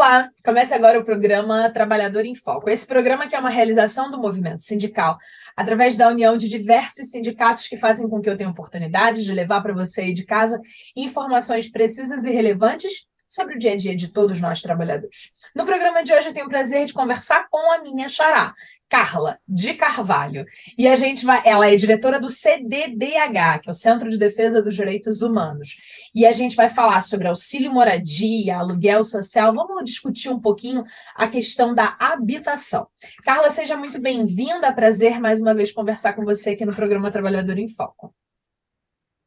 Olá! Começa agora o programa Trabalhador em Foco. Esse programa que é uma realização do movimento sindical, através da união de diversos sindicatos que fazem com que eu tenha oportunidade de levar para você aí de casa informações precisas e relevantes sobre o dia a dia de todos nós trabalhadores. No programa de hoje eu tenho o prazer de conversar com a minha xará, Carla de Carvalho. E ela é diretora do CDDH, que é o Centro de Defesa dos Direitos Humanos. E a gente vai falar sobre auxílio moradia, aluguel social. Vamos discutir um pouquinho a questão da habitação. Carla, seja muito bem-vinda. Prazer mais uma vez conversar com você aqui no programa Trabalhador em Foco.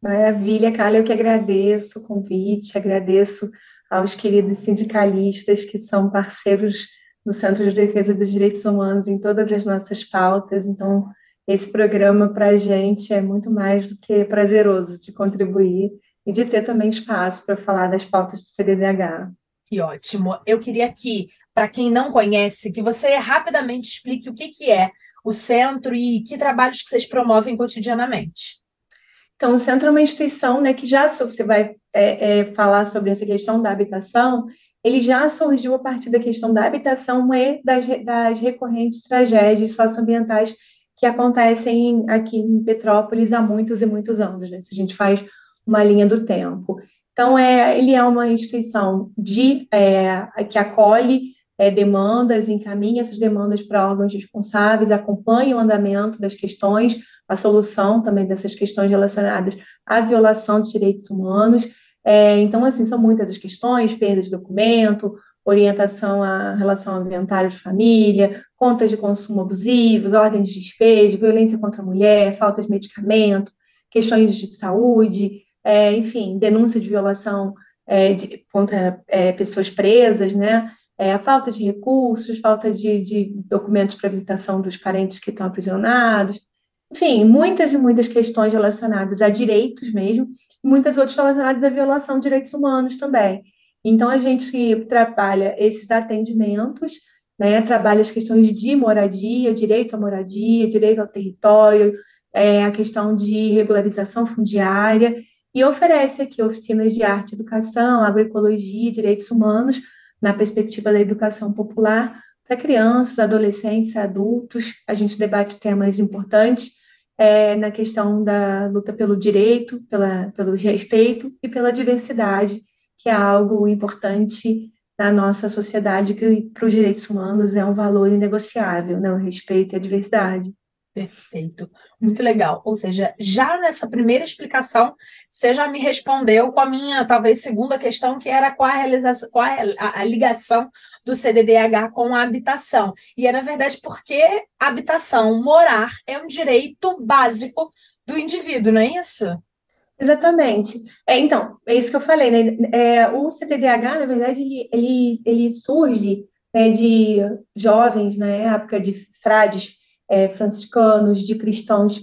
Maravilha, Carla, eu que agradeço o convite, agradeço aos queridos sindicalistas que são parceiros do Centro de Defesa dos Direitos Humanos em todas as nossas pautas. Então, esse programa para a gente é muito mais do que prazeroso de contribuir e de ter também espaço para falar das pautas do CDDH. Que ótimo. Eu queria que, para quem não conhece, que você rapidamente explique o que é o centro e que trabalhos que vocês promovem cotidianamente. Então, o centro é uma instituição, né, que já você vai falar sobre essa questão da habitação. Ele já surgiu a partir da questão da habitação e das recorrentes tragédias socioambientais que acontecem aqui em Petrópolis há muitos e muitos anos, né? Se a gente faz uma linha do tempo. Então, ele é uma instituição que acolhe demandas, encaminha essas demandas para órgãos responsáveis, acompanha o andamento das questões, a solução também dessas questões relacionadas à violação dos direitos humanos. Então, assim, são muitas as questões: perda de documento, orientação à relação ambiental de família, contas de consumo abusivos, ordens de despejo, violência contra a mulher, falta de medicamento, questões de saúde, enfim, denúncia de violação contra pessoas presas, né? A falta de recursos, falta de documentos para visitação dos parentes que estão aprisionados, enfim, muitas e muitas questões relacionadas a direitos mesmo, e muitas outras relacionadas à violação de direitos humanos também. Então, a gente trabalha esses atendimentos, né, trabalha as questões de moradia, direito ao território, a questão de regularização fundiária, e oferece aqui oficinas de arte, educação, agroecologia e direitos humanos, na perspectiva da educação popular, para crianças, adolescentes e adultos. A gente debate temas importantes na questão da luta pelo direito, pelo respeito e pela diversidade, que é algo importante na nossa sociedade, que para os direitos humanos é um valor inegociável, né? O respeito e a diversidade. Perfeito, muito legal. Ou seja, já nessa primeira explicação, você já me respondeu com a minha, talvez, segunda questão, que era qual é a ligação do CDDH com a habitação. E é, na verdade, porque habitação, morar, é um direito básico do indivíduo, não é isso? Exatamente. Então, é isso que eu falei, né? O CTDH, na verdade, ele surge, né, de jovens na época, de frades franciscanos, de cristãos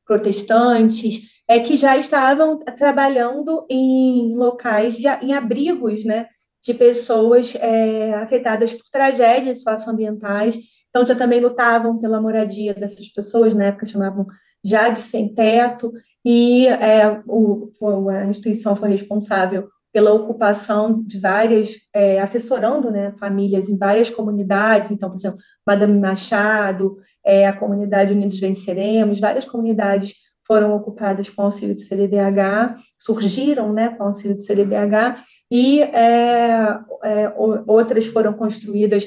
protestantes, que já estavam trabalhando em locais, em abrigos, né, de pessoas afetadas por tragédias socioambientais. Então, já também lutavam pela moradia dessas pessoas, na época chamavam já de sem-teto, e a instituição foi responsável pela ocupação de várias, assessorando, né, famílias em várias comunidades. Então, por exemplo, Madame Machado, a comunidade Unidos Venceremos, várias comunidades foram ocupadas com auxílio do CDDH, surgiram, né, com auxílio do CDDH, e outras foram construídas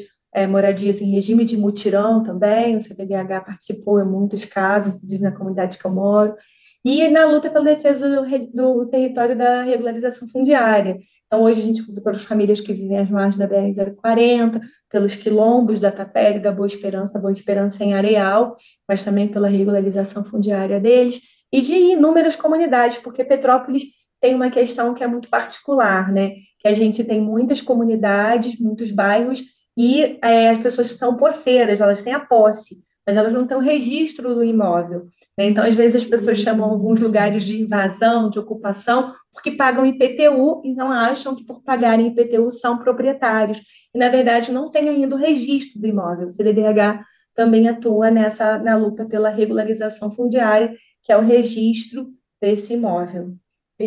moradias em regime de mutirão também. O CDDH participou em muitos casos, inclusive na comunidade que eu moro, e na luta pela defesa do território da regularização fundiária. Então, hoje a gente luta pelas famílias que vivem às margens da BR-040, pelos quilombos da Tapera e da Boa Esperança em Areal, mas também pela regularização fundiária deles, e de inúmeras comunidades, porque Petrópolis tem uma questão que é muito particular, né? Que a gente tem muitas comunidades, muitos bairros, e as pessoas são posseiras, elas têm a posse, mas elas não têm o registro do imóvel, né? Então, às vezes, as pessoas chamam alguns lugares de invasão, de ocupação, porque pagam IPTU e não acham que, por pagarem IPTU, são proprietários. E, na verdade, não tem ainda o registro do imóvel. O CDDH também atua na luta pela regularização fundiária, que é o registro desse imóvel.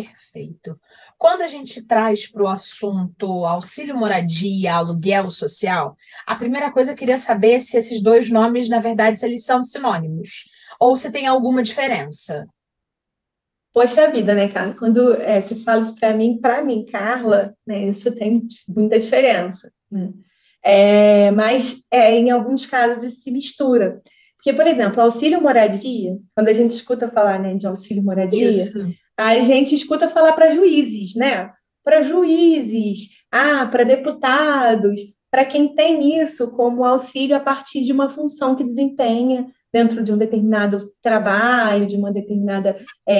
Perfeito. Quando a gente traz para o assunto auxílio moradia, aluguel social, a primeira coisa eu queria saber se esses dois nomes, na verdade, se eles são sinônimos, ou se tem alguma diferença. Poxa vida, né, cara? Quando se fala isso para mim, Carla, né, isso tem muita diferença, né? Em alguns casos isso se mistura. Porque, por exemplo, auxílio moradia, quando a gente escuta falar, né, de auxílio moradia, Isso. a gente escuta falar para juízes, né? Para juízes, para deputados, para quem tem isso como auxílio a partir de uma função que desempenha dentro de um determinado trabalho, de uma determinada,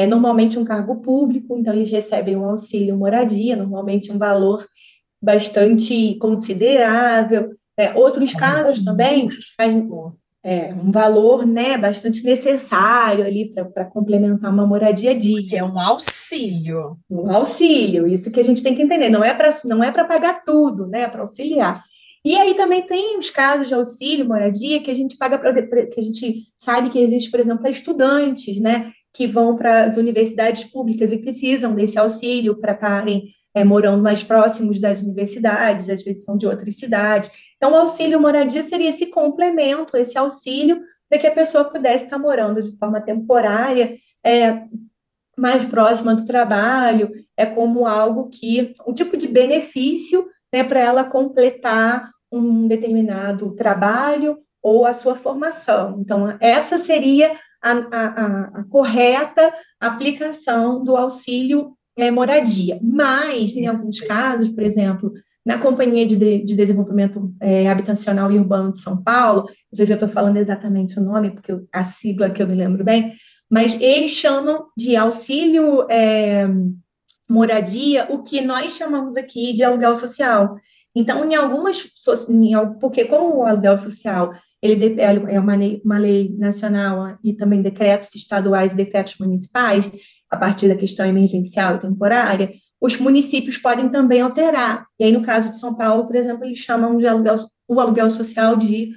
normalmente um cargo público, então eles recebem um auxílio moradia, normalmente um valor bastante considerável. Outros É um casos também, custo. um valor, né, bastante necessário ali para complementar uma moradia Que é digna. um auxílio. Um auxílio, isso que a gente tem que entender, não é para pagar tudo, né, é para auxiliar. E aí também tem os casos de auxílio, moradia, que a gente paga que a gente sabe que existe, por exemplo, para estudantes, né, que vão para as universidades públicas e precisam desse auxílio para estarem morando mais próximos das universidades, às vezes são de outras cidades. Então, o auxílio moradia seria esse complemento, esse auxílio para que a pessoa pudesse estar morando de forma temporária, mais próxima do trabalho, é como algo um tipo de benefício, né, para ela completar um determinado trabalho ou a sua formação. Então, essa seria a correta aplicação do auxílio moradia. Mas, em alguns casos, por exemplo, na Companhia de Desenvolvimento Habitacional e Urbano de São Paulo, não sei se eu estou falando exatamente o nome, porque a sigla que eu me lembro bem, mas eles chamam de auxílio moradia o que nós chamamos aqui de aluguel social. Então, porque como o aluguel social é uma lei nacional e também decretos estaduais e decretos municipais, a partir da questão emergencial e temporária, os municípios podem também alterar. E aí, no caso de São Paulo, por exemplo, eles chamam o aluguel social de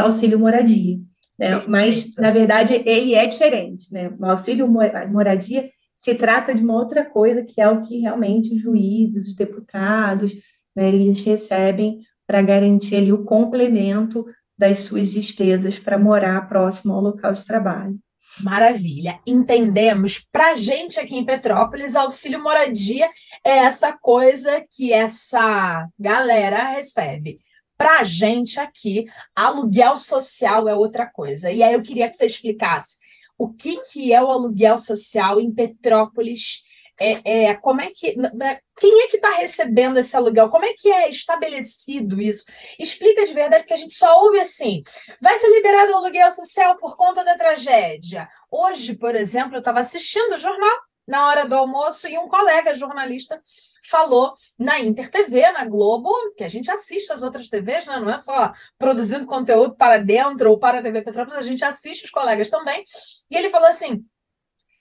auxílio moradia, né? Mas, Perfeito. na verdade, ele é diferente, né? O auxílio moradia se trata de uma outra coisa, que é o que realmente os juízes, os deputados, né, eles recebem para garantir ali o complemento das suas despesas para morar próximo ao local de trabalho. Maravilha. Entendemos. Para a gente aqui em Petrópolis, auxílio moradia é essa coisa que essa galera recebe. Para a gente aqui, aluguel social é outra coisa. E aí eu queria que você explicasse o que é o aluguel social em Petrópolis. Como é que, quem é que está recebendo esse aluguel? Como é que é estabelecido isso? Explica de verdade, porque a gente só ouve assim. Vai ser liberado o aluguel social por conta da tragédia. Hoje, por exemplo, eu estava assistindo o jornal na hora do almoço e um colega jornalista falou na Inter TV, na Globo, que a gente assiste as outras TVs, né? Não é só produzindo conteúdo para dentro ou para a TV Petrópolis, a gente assiste os colegas também. E ele falou assim: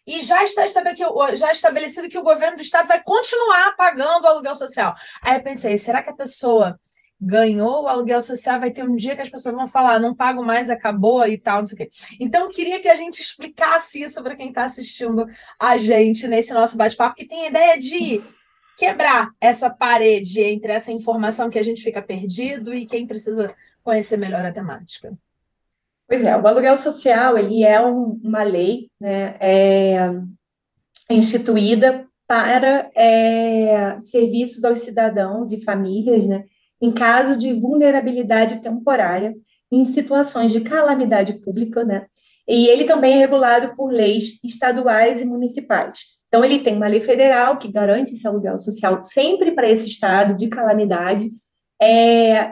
e já estabelecido que o governo do estado vai continuar pagando o aluguel social. Aí eu pensei, será que a pessoa ganhou o aluguel social? Vai ter um dia que as pessoas vão falar, não pago mais, acabou e tal, não sei o quê. Então, eu queria que a gente explicasse isso para quem está assistindo a gente nesse nosso bate-papo, que tem a ideia de quebrar essa parede entre essa informação que a gente fica perdido e quem precisa conhecer melhor a temática. Pois é, o aluguel social, ele é uma lei, né, instituída para serviços aos cidadãos e famílias, né, em caso de vulnerabilidade temporária, em situações de calamidade pública, né, e ele também é regulado por leis estaduais e municipais. Então, ele tem uma lei federal que garante esse aluguel social sempre para esse estado de calamidade,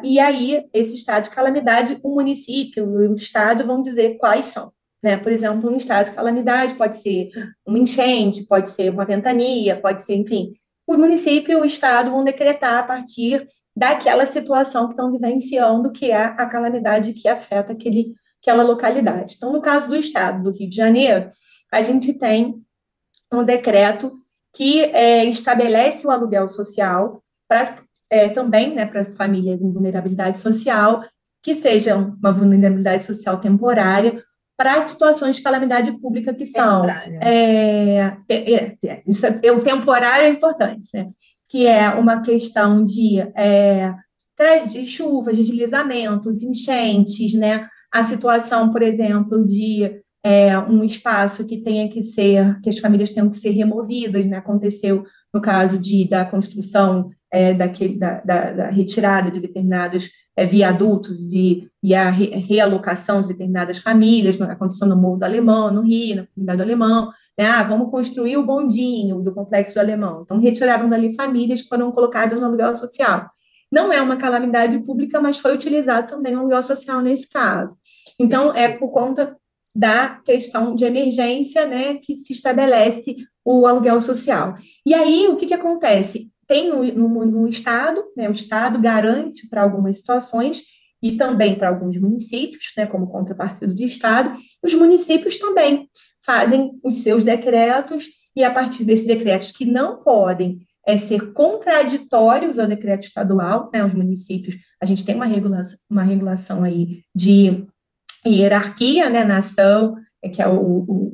e aí, esse estado de calamidade, o município e o estado vão dizer quais são, né? Por exemplo, um estado de calamidade pode ser uma enchente, pode ser uma ventania, pode ser, enfim. O município e o estado vão decretar a partir daquela situação que estão vivenciando, que é a calamidade que afeta aquela localidade. Então, no caso do estado do Rio de Janeiro, a gente tem um decreto que estabelece o aluguel social também, né, para as famílias em vulnerabilidade social, que seja uma vulnerabilidade social temporária para situações de calamidade pública que são Temporária. o temporário é importante, né? Que é uma questão de chuvas, deslizamentos, enchentes, né? A situação, por exemplo, de um espaço que as famílias tenham que ser removidas, né? Aconteceu no caso da construção da retirada de determinados viadutos e a realocação de determinadas famílias, aconteceu no Morro do Alemão, no Rio, na comunidade do Alemão, né? Vamos construir o bondinho do Complexo do Alemão. Então, retiraram dali famílias que foram colocadas no aluguel social. Não é uma calamidade pública, mas foi utilizado também o aluguel social nesse caso. Então, é por conta da questão de emergência, né, que se estabelece o aluguel social. E aí, o que acontece? Tem no Estado, né, o Estado garante para algumas situações e também para alguns municípios, né, como contrapartida do Estado, os municípios também fazem os seus decretos e a partir desses decretos que não podem ser contraditórios ao decreto estadual, né, os municípios, a gente tem uma regulação aí de hierarquia, né, na ação, que é o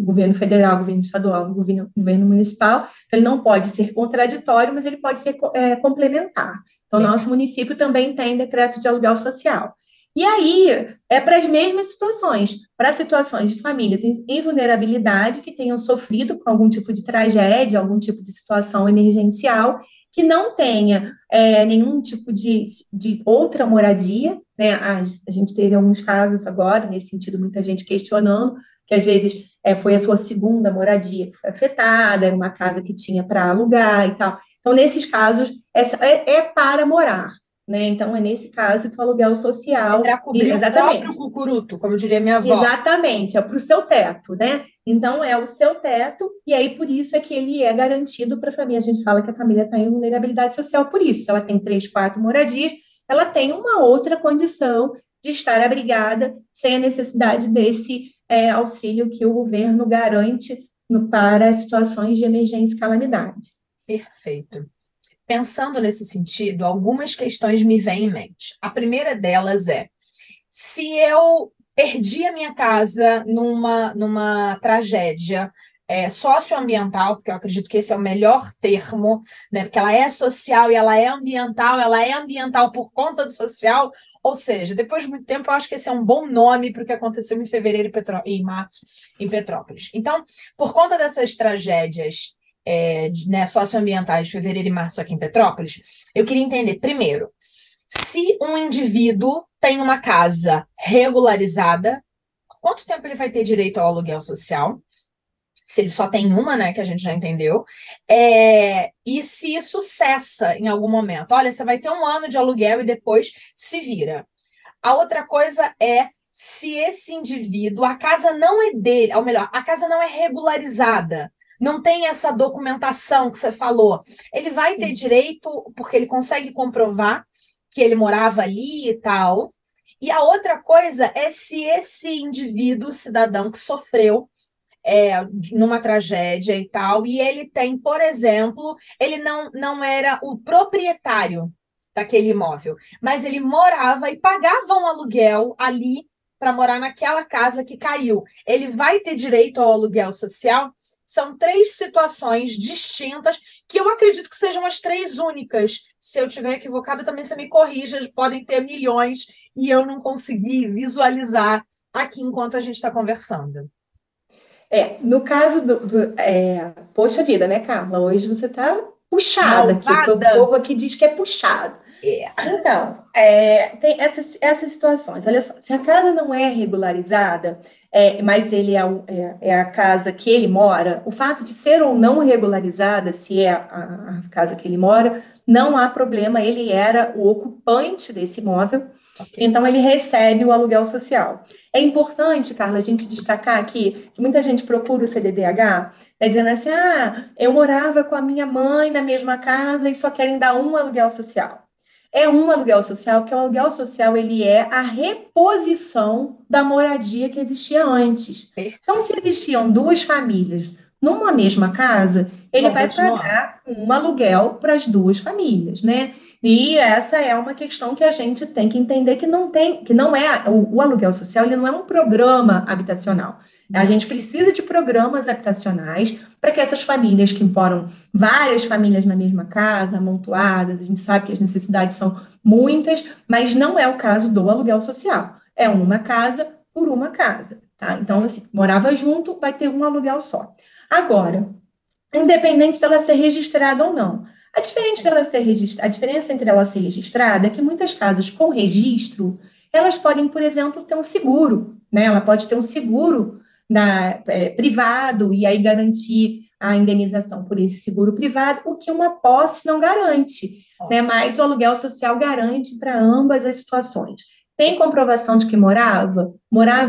governo federal, o governo estadual, o governo municipal, então ele não pode ser contraditório, mas ele pode ser complementar. Então, Legal. nosso município também tem decreto de aluguel social. E aí, é para as mesmas situações, para situações de famílias em vulnerabilidade que tenham sofrido com algum tipo de tragédia, algum tipo de situação emergencial, que não tenha nenhum tipo de outra moradia, né? A gente teve alguns casos agora, nesse sentido, muita gente questionando, que às vezes foi a sua segunda moradia que foi afetada, era uma casa que tinha para alugar e tal. Então, nesses casos, é para morar, né? Então, é nesse caso que o aluguel É social, para cobrir o próprio exatamente, cucuruto, como diria minha avó. exatamente, é para o seu teto, né? Então, é o seu teto, e aí por isso é que ele é garantido para a família. A gente fala que a família está em vulnerabilidade social por isso. Se ela tem 3, 4 moradias, ela tem uma outra condição de estar abrigada sem a necessidade desse auxílio que o governo garante para situações de emergência e calamidade. Perfeito. Pensando nesse sentido, algumas questões me vêm em mente. A primeira delas é: se eu perdi a minha casa numa tragédia socioambiental, porque eu acredito que esse é o melhor termo, né? Porque ela é social e ela é ambiental por conta do social, ou seja, depois de muito tempo, eu acho que esse é um bom nome para o que aconteceu em fevereiro e em março em Petrópolis. Então, por conta dessas tragédias né, socioambientais de fevereiro e março aqui em Petrópolis, eu queria entender, primeiro, se um indivíduo tem uma casa regularizada, por quanto tempo ele vai ter direito ao aluguel social? Se ele só tem uma, né, que a gente já entendeu, e se isso cessa em algum momento. Olha, você vai ter 1 ano de aluguel e depois se vira. A outra coisa é se esse indivíduo, a casa não é dele, ou melhor, a casa não é regularizada, não tem essa documentação que você falou. Ele vai ter Sim. direito, porque ele consegue comprovar que ele morava ali e tal. E a outra coisa é se esse indivíduo, cidadão que sofreu numa tragédia e tal, e ele tem, por exemplo, ele não era o proprietário daquele imóvel, mas ele morava e pagava um aluguel ali para morar naquela casa que caiu. Ele vai ter direito ao aluguel social? São 3 situações distintas que eu acredito que sejam as 3 únicas. Se eu tiver equivocada, também você me corrija, podem ter milhões e eu não consegui visualizar aqui enquanto a gente está conversando. No caso poxa vida, né, Carla? Hoje você está puxada aqui, o Malvada? povo aqui diz que é puxado. É. Então, tem essas situações. Olha só, se a casa não é regularizada, mas ele é a casa que ele mora, o fato de ser ou não regularizada, se é a casa que ele mora, não há problema, ele era o ocupante desse imóvel, Ok. então ele recebe o aluguel social. É importante, Carla, a gente destacar aqui que muita gente procura o CDDH, dizendo assim: eu morava com a minha mãe na mesma casa e só querem dar um aluguel social. É um aluguel social, que o aluguel social ele é a reposição da moradia que existia antes. Então, se Perfeito. existiam 2 famílias numa mesma casa, ele Vão vai continuar. pagar um aluguel para as 2 famílias, né? E essa é uma questão que a gente tem que entender que não tem, que não é o aluguel social, ele não é um programa habitacional. A Não. gente precisa de programas habitacionais para que essas famílias que moram, várias famílias na mesma casa, amontoadas, a gente sabe que as necessidades são muitas, mas não é o caso do aluguel social. É uma casa por uma casa, tá? Então, assim, morava junto, vai ter um aluguel só. Agora, independente dela ser registrada ou não. A diferença entre ela ser registrada é que muitas casas com registro, elas podem, por exemplo, ter um seguro, né? Ela pode ter um seguro privado e aí garantir a indenização por esse seguro privado, o que uma posse não garante, né? Mas o aluguel social garante para ambas as situações. Tem comprovação de que morava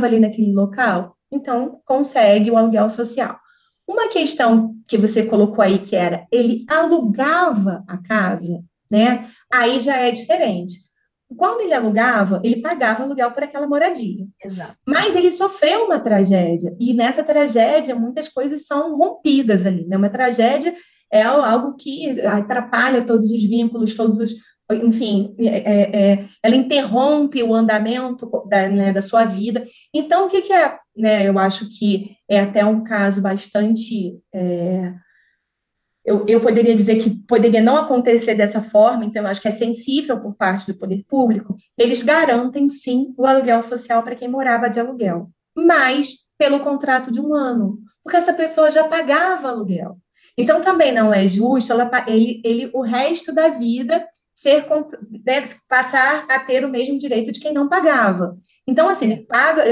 ali naquele local, então consegue o aluguel social. Uma questão que você colocou aí, que era ele alugava a casa, né? Aí já é diferente. Quando ele alugava, ele pagava aluguel por aquela moradia. Exato. Mas ele sofreu uma tragédia, e nessa tragédia muitas coisas são rompidas ali, né? Uma tragédia é algo que atrapalha todos os vínculos, enfim, ela interrompe o andamento né, da sua vida. Então, o que que é, né, eu acho que é até um caso bastante eu poderia dizer que poderia não acontecer dessa forma, então eu acho que é sensível por parte do poder público, eles garantem sim o aluguel social para quem morava de aluguel, mas pelo contrato de um ano, porque essa pessoa já pagava aluguel. Então também não é justo ele o resto da vida né, passar a ter o mesmo direito de quem não pagava. Então, assim, ele paga,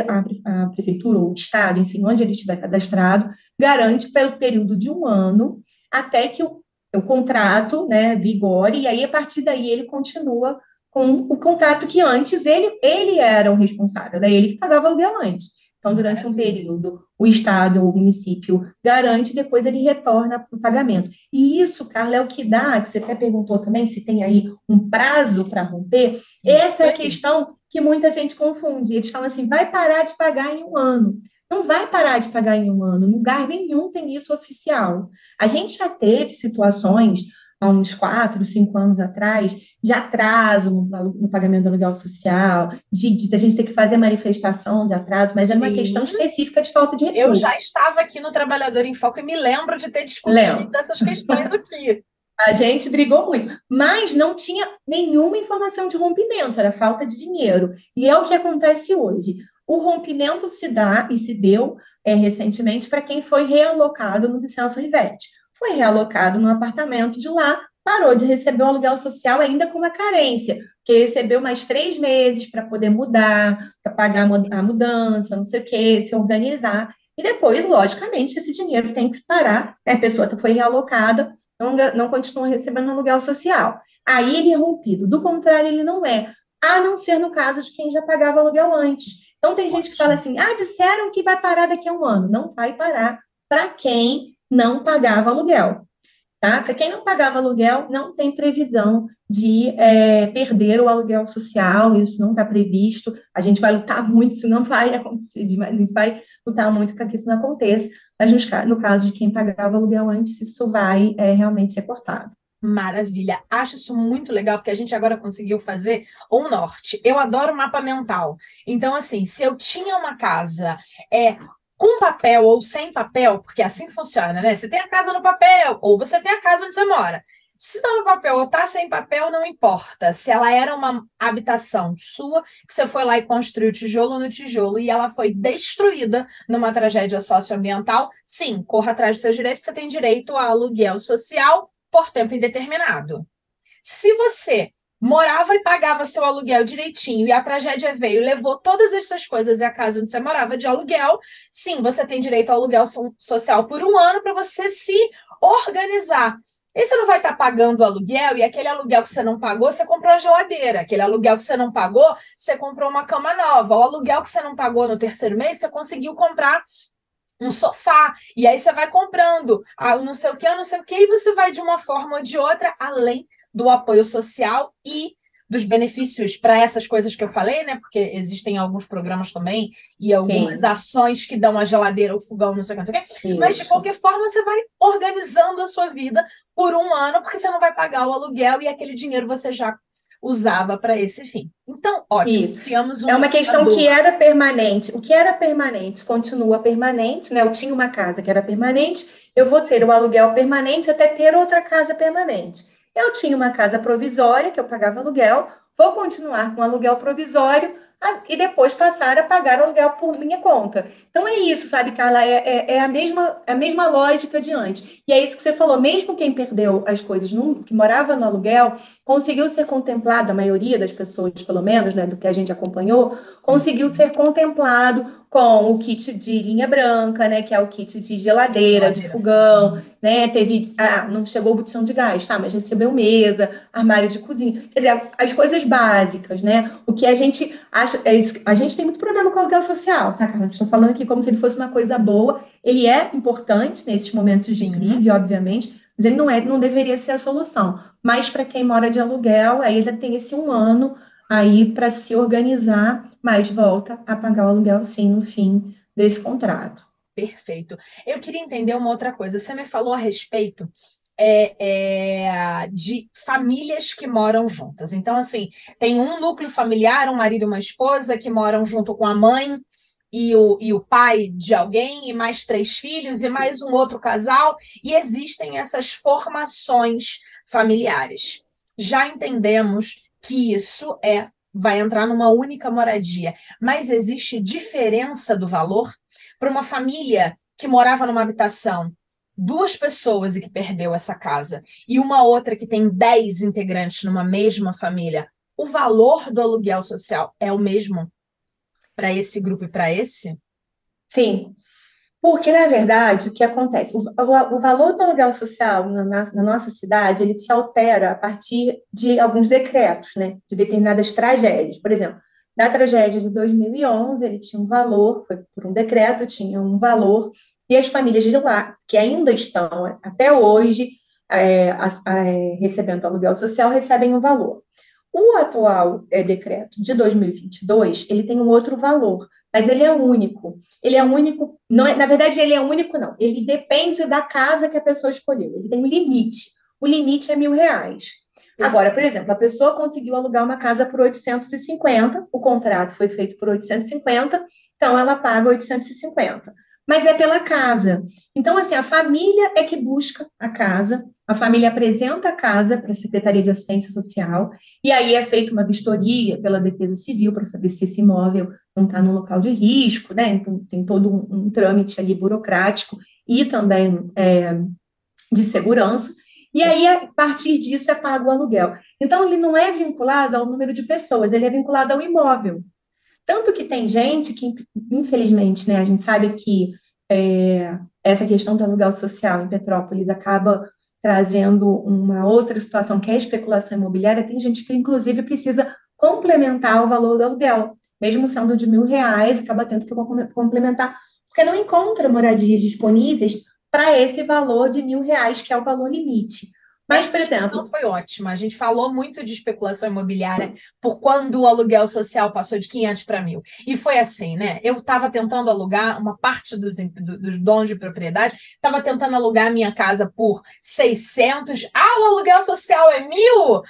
a prefeitura ou o estado, enfim, onde ele estiver cadastrado, garante pelo período de um ano até que o contrato, né, vigore, e aí a partir daí ele continua com o contrato que antes ele era o responsável, era ele que pagava aluguel antes. Então, durante um Maravilha. período, o Estado ou o município garante, depois ele retorna para o pagamento. E isso, Carla, é o que dá, que você até perguntou também se tem aí um prazo para romper, Isso essa é a aí. questão que muita gente confunde. Eles falam assim, vai parar de pagar em um ano. Não vai parar de pagar em um ano, lugar nenhum tem isso oficial. A gente já teve situações, há uns 4, 5 anos atrás, de atraso no pagamento do aluguel social, de a gente ter que fazer manifestação de atraso, mas era uma questão Sim. específica de falta de Eu já recurso. estava aqui no Trabalhador em Foco e me lembro de ter discutido Léo, essas questões aqui. a gente brigou muito, mas não tinha nenhuma informação de rompimento, era falta de dinheiro. E é o que acontece hoje. O rompimento se dá e se deu recentemente para quem foi realocado no Vicenço Rivete. Foi realocado no apartamento de lá, parou de receber o aluguel social ainda com uma carência, porque recebeu mais 3 meses para poder mudar, para pagar a mudança, não sei o quê, se organizar. E depois, logicamente, esse dinheiro tem que se parar, né? A pessoa foi realocada, não continua recebendo aluguel social. Aí ele é rompido. Do contrário, ele não é. A não ser no caso de quem já pagava aluguel antes. Então, tem gente que fala Ótimo. assim: disseram que vai parar daqui a um ano. Não vai parar para quem não pagava aluguel. Tá? Para quem não pagava aluguel, não tem previsão de perder o aluguel social, isso não está previsto. A gente vai lutar muito, isso não vai acontecer, mas a gente vai lutar muito para que isso não aconteça. Mas no caso de quem pagava aluguel antes, isso vai realmente ser cortado. Maravilha. Acho isso muito legal, porque a gente agora conseguiu fazer o norte. Eu adoro mapa mental. Então, assim, se eu tinha uma casa com papel ou sem papel, porque é assim que funciona, né? Você tem a casa no papel, ou você tem a casa onde você mora. Se está no papel ou está sem papel, não importa. Se ela era uma habitação sua, que você foi lá e construiu tijolo no tijolo e ela foi destruída numa tragédia socioambiental, sim, corra atrás dos seus direitos, você tem direito a aluguel social por tempo indeterminado. Se você morava e pagava seu aluguel direitinho e a tragédia veio e levou todas as suas coisas e a casa onde você morava de aluguel, sim, você tem direito ao aluguel social por um ano para você se organizar. E você não vai estar pagando o aluguel e aquele aluguel que você não pagou, você comprou uma geladeira. Aquele aluguel que você não pagou, você comprou uma cama nova. O aluguel que você não pagou no terceiro mês, você conseguiu comprar um sofá, e aí você vai comprando não sei o que, e você vai de uma forma ou de outra, além do apoio social e dos benefícios para essas coisas que eu falei, né? Porque existem alguns programas também e algumas Sim, ações que dão a geladeira, o fogão, não sei o que, não sei o que. Mas, de isso. qualquer forma, você vai organizando a sua vida por um ano, porque você não vai pagar o aluguel e aquele dinheiro você já usava para esse fim. Então, ótimo, Isso. criamos É um uma questão que indicador. era permanente. O que era permanente continua permanente, né? Eu tinha uma casa que era permanente, eu vou ter o aluguel permanente até ter outra casa permanente. Eu tinha uma casa provisória que eu pagava aluguel, vou continuar com aluguel provisório e depois passar a pagar aluguel por minha conta. Então é isso, sabe, Carla? É a mesma lógica de antes. E é isso que você falou, mesmo quem perdeu as coisas, que morava no aluguel, conseguiu ser contemplado, a maioria das pessoas, pelo menos, né, do que a gente acompanhou, conseguiu ser contemplado com o kit de linha branca, né, que é o kit de geladeira, de Geladeira, fogão, né, não chegou o botijão de gás, tá, mas recebeu mesa, armário de cozinha, quer dizer, as coisas básicas, né, o que a gente acha, a gente tem muito problema com o aluguel social, tá, cara, estou falando aqui como se ele fosse uma coisa boa, ele é importante nesses momentos de sim. crise, obviamente, mas ele não deveria ser a solução. Mas para quem mora de aluguel, aí ainda tem esse um ano aí para se organizar, mas volta a pagar o aluguel sim no fim desse contrato. Perfeito. Eu queria entender uma outra coisa. Você me falou a respeito de famílias que moram juntas. Então, assim, tem um núcleo familiar, um marido e uma esposa que moram junto com a mãe e o pai de alguém, e mais três filhos, e mais um outro casal, e existem essas formações familiares. Já entendemos que isso vai entrar numa única moradia, mas existe diferença do valor? Para uma família que morava numa habitação, duas pessoas e que perdeu essa casa, e uma outra que tem 10 integrantes numa mesma família, o valor do aluguel social é o mesmo para esse grupo e para esse? Sim, porque, na verdade, o que acontece? O valor do aluguel social na nossa cidade, ele se altera a partir de alguns decretos, né? De determinadas tragédias. Por exemplo, na tragédia de 2011, ele tinha um valor, foi por um decreto, tinha um valor, e as famílias de lá, que ainda estão até hoje recebendo aluguel social, recebem um valor. O atual decreto de 2022, ele tem um outro valor, mas ele é único. Ele é único, não é, na verdade, ele é único, não. Ele depende da casa que a pessoa escolheu. Ele tem um limite. O limite é R$ 1.000. Agora, por exemplo, a pessoa conseguiu alugar uma casa por 850, o contrato foi feito por 850, então ela paga 850. Mas é pela casa. Então, assim, a família é que busca a casa, a família apresenta a casa para a Secretaria de Assistência Social, e aí é feita uma vistoria pela Defesa Civil para saber se esse imóvel não está no local de risco, né? Então, tem todo um trâmite ali burocrático e também de segurança. E aí, a partir disso, é pago o aluguel. Então, ele não é vinculado ao número de pessoas, ele é vinculado ao imóvel. Tanto que tem gente que, infelizmente, né, a gente sabe que essa questão do aluguel social em Petrópolis acaba trazendo uma outra situação, que é a especulação imobiliária. Tem gente que, inclusive, precisa complementar o valor do aluguel, mesmo sendo de R$ 1.000, acaba tendo que complementar, porque não encontra moradias disponíveis para esse valor de R$ 1.000, que é o valor limite. Mas, Essa por discussão exemplo, foi ótima. A gente falou muito de especulação imobiliária por quando o aluguel social passou de 500 para 1.000. E foi assim, né? Eu estava tentando alugar, uma parte dos donos de propriedade estava tentando alugar a minha casa por 600. Ah, o aluguel social é 1.000?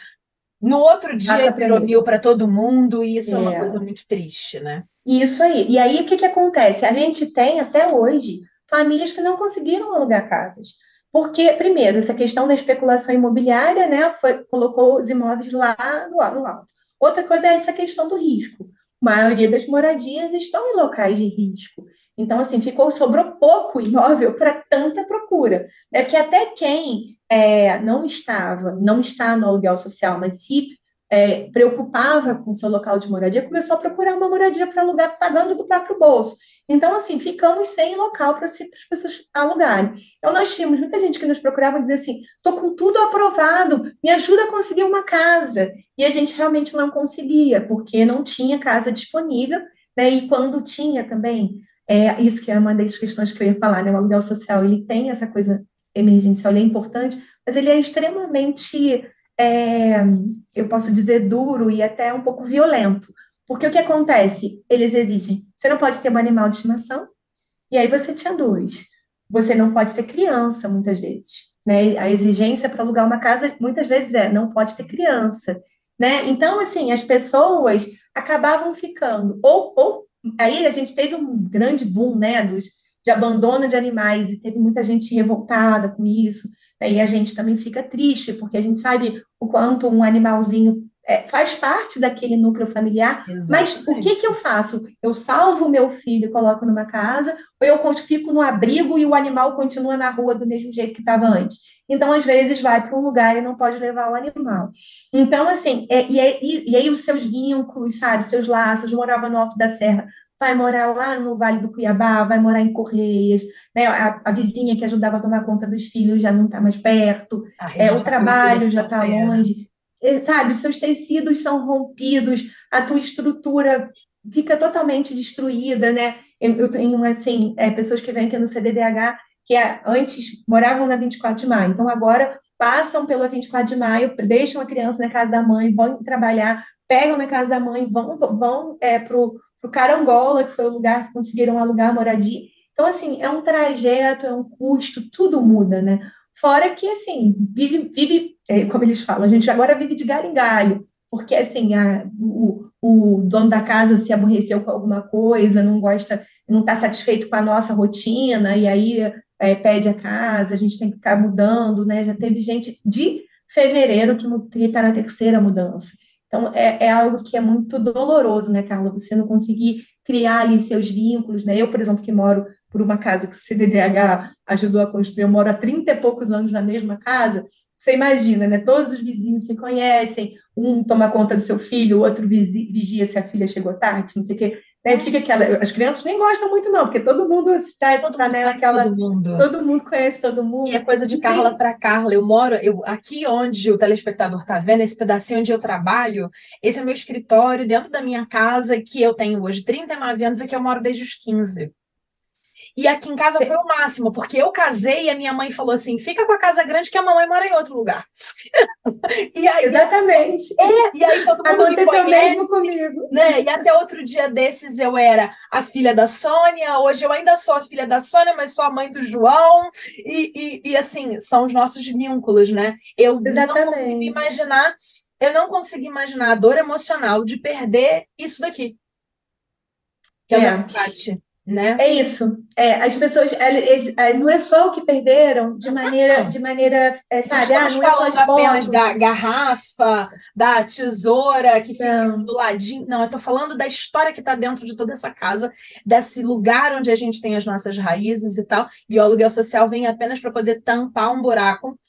No outro dia passa para virou 1.000 mim. para todo mundo, e isso é uma coisa É, muito triste, né? isso aí. E aí, o que que acontece? A gente tem, até hoje, famílias que não conseguiram alugar casas. Porque, primeiro, essa questão da especulação imobiliária, né, colocou os imóveis lá no alto. Outra coisa é essa questão do risco. A maioria das moradias estão em locais de risco. Então, assim, sobrou pouco imóvel para tanta procura. É porque até quem não está no aluguel social, mas se preocupava com seu local de moradia, começou a procurar uma moradia para alugar, pagando do próprio bolso. Então, assim, ficamos sem local para as pessoas alugarem. Então, nós tínhamos muita gente que nos procurava e dizia assim: estou com tudo aprovado, me ajuda a conseguir uma casa. E a gente realmente não conseguia, porque não tinha casa disponível, né? E quando tinha também, isso que é uma das questões que eu ia falar, né? O aluguel social, ele tem essa coisa emergencial, ele é importante, mas ele é extremamente é, eu posso dizer, duro e até um pouco violento. Porque o que acontece? Eles exigem, você não pode ter um animal de estimação, e aí você tinha dois. Você não pode ter criança, muitas vezes, né? A exigência para alugar uma casa, muitas vezes não pode ter criança, né? Então, assim, as pessoas acabavam ficando, aí a gente teve um grande boom, né, de abandono de animais, e teve muita gente revoltada com isso, né? E a gente também fica triste, porque a gente sabe o quanto um animalzinho faz parte daquele núcleo familiar, mas o que que eu Exatamente. faço? Eu salvo o meu filho e coloco numa casa, ou eu fico no abrigo e o animal continua na rua do mesmo jeito que estava antes. Então, às vezes, vai para um lugar e não pode levar o animal. Então, assim, e aí os seus vínculos, sabe, seus laços, morava no Alto da Serra, vai morar lá no Vale do Cuiabá, vai morar em Correias, né? A vizinha que ajudava a tomar conta dos filhos já não está mais perto, A rede o de apoio ele trabalho se já está altera. longe, sabe, os seus tecidos são rompidos, a tua estrutura fica totalmente destruída, né? Eu tenho, assim, pessoas que vêm aqui no CDDH que antes moravam na 24 de maio, então agora passam pela 24 de maio, deixam a criança na casa da mãe, vão trabalhar, pegam na casa da mãe, vão para o Carangola, que foi o lugar que conseguiram alugar a moradia. Então, assim, é um trajeto, é um custo, tudo muda, né? Fora que, assim, como eles falam, a gente agora vive de galho em galho, porque, assim, o dono da casa se aborreceu com alguma coisa, não gosta, não está satisfeito com a nossa rotina, e aí pede a casa, a gente tem que ficar mudando, né? Já teve gente de fevereiro que está na terceira mudança. Então, é algo que é muito doloroso, né, Carla? Você não conseguir criar ali seus vínculos, né? Eu, por exemplo, que moro por uma casa que o CDDH ajudou a construir, eu moro há 30 e poucos anos na mesma casa, você imagina, né? Todos os vizinhos se conhecem, um toma conta do seu filho, o outro vigia se a filha chegou tarde, não sei o quê. Né? Fica aquela. As crianças nem gostam muito, não, porque todo mundo Todo está mundo conhece todo naquela. mundo. Todo mundo conhece todo E é mundo. coisa de Não Carla tem. para Carla. Eu aqui onde o telespectador está vendo, esse pedacinho onde eu trabalho, esse é meu escritório dentro da minha casa, que eu tenho hoje 39 anos e que eu moro desde os 15. E aqui em casa foi o máximo, porque eu casei e a minha mãe falou assim: fica com a casa grande que a mamãe mora em outro lugar. E aí, Exatamente. e aí todo mundo me Aconteceu mesmo conhece, comigo. né? E até outro dia desses eu era a filha da Sônia, hoje eu ainda sou a filha da Sônia, mas sou a mãe do João. E assim, são os nossos vínculos, né? Exatamente. Eu não consigo imaginar a dor emocional de perder isso daqui, que é o meu É. empate, né? É isso. As pessoas, não é só o que perderam Não. Não sabe? estamos Não é só falando as apenas fotos. da garrafa, da tesoura que fica Não. do ladinho. Não, eu estou falando da história que está dentro de toda essa casa, desse lugar onde a gente tem as nossas raízes e tal. E o aluguel social vem apenas para poder tampar um buraco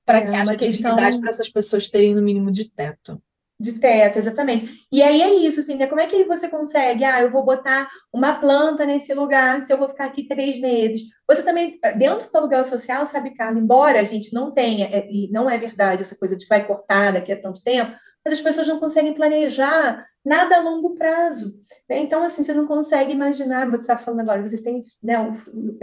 para que É uma haja dignidade questão para essas pessoas terem no mínimo de teto. de teto, exatamente. E aí é isso, assim, né? Como é que você consegue? Eu vou botar uma planta nesse lugar, se eu vou ficar aqui 3 meses. Você também, dentro do aluguel social, sabe, Carla, embora a gente não tenha, e não é verdade essa coisa de vai cortar daqui a tanto tempo, mas as pessoas não conseguem planejar nada a longo prazo, né? Então, assim, você não consegue imaginar, você está falando agora, você tem, né,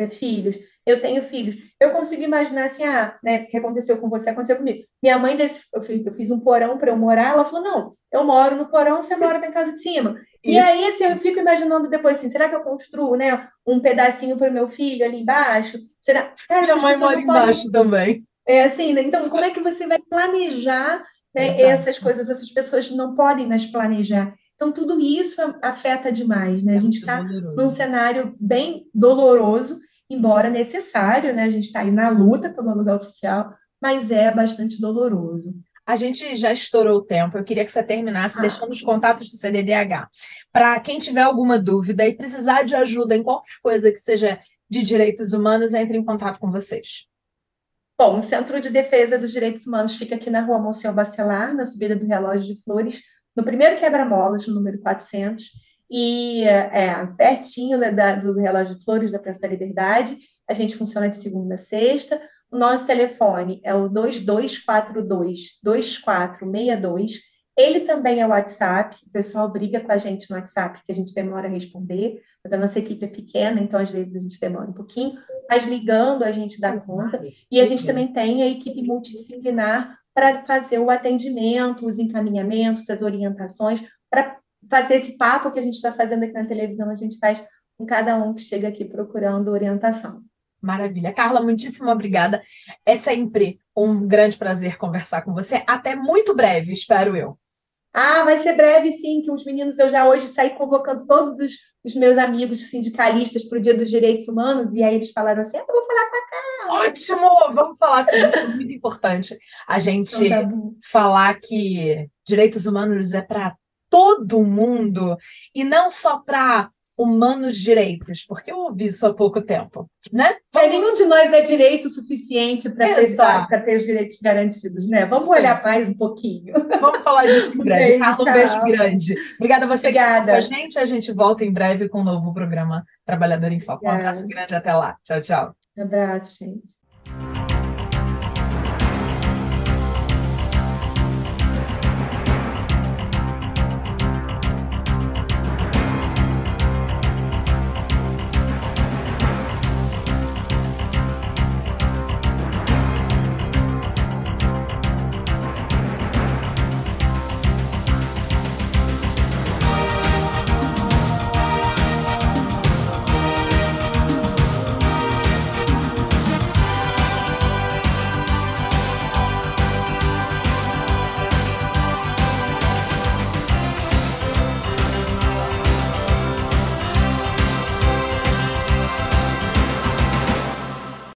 filhos, eu tenho filhos, eu consigo imaginar assim, né, o que aconteceu com você, aconteceu comigo. Minha mãe, eu fiz um porão para eu morar, ela falou, não, eu moro no porão, você mora na casa de cima. E Isso. aí, assim, eu fico imaginando depois, assim, será que eu construo, né, um pedacinho para o meu filho ali embaixo? Será? Cara, Minha essas mãe pessoas mora não podem, embaixo também. assim, né? Então, como é que você vai planejar, né, Exato. essas coisas? Essas pessoas não podem mais planejar. Então, tudo isso afeta demais, né? A É gente muito está num doloroso. cenário bem doloroso, embora necessário, né? A gente está aí na luta pelo aluguel social, mas é bastante doloroso. A gente já estourou o tempo. Eu queria que você terminasse Ah, deixando os contatos do CDDH. Para quem tiver alguma dúvida e precisar de ajuda em qualquer coisa que seja de direitos humanos, entre em contato com vocês. bom, o Centro de Defesa dos Direitos Humanos fica aqui na Rua Monsenhor Bacelar, na subida do Relógio de Flores, no primeiro quebra-molas, no número 400, e pertinho, né, do Relógio de Flores, da Praça da Liberdade. A gente funciona de segunda a sexta. O nosso telefone é o 2242-2462. Ele também é o WhatsApp. O pessoal briga com a gente no WhatsApp, que a gente demora a responder, mas a nossa equipe é pequena, então às vezes a gente demora um pouquinho. Mas ligando, a gente dá conta. E a gente também tem a equipe multidisciplinar para fazer o atendimento, os encaminhamentos, as orientações, para fazer esse papo que a gente está fazendo aqui na televisão, a gente faz com cada um que chega aqui procurando orientação. Maravilha. Carla, muitíssimo obrigada. É sempre um grande prazer conversar com você. Até muito breve, espero eu. Ah, vai ser breve, sim, que os meninos, eu já hoje saí convocando todos os meus amigos sindicalistas para o Dia dos Direitos Humanos, e aí eles falaram assim, eu vou falar com a Carla. Ótimo! Vamos falar sobre isso, muito importante. A Então tá gente bom. falar que direitos humanos é para todo mundo e não só para humanos direitos, porque eu ouvi isso há pouco tempo, né? Vamos. Nenhum de nós é direito o suficiente para ter só, Exato. para ter os direitos garantidos, né? Vamos Isso aí. olhar mais um pouquinho. Vamos falar disso em Um breve. beijo, Carla, um beijo Carla. grande. Obrigada a você que ficou com a Obrigada. gente. A gente volta em breve com um novo programa Trabalhador em Foco. Um abraço Obrigada. grande, até lá. Tchau, tchau. Um abraço, gente.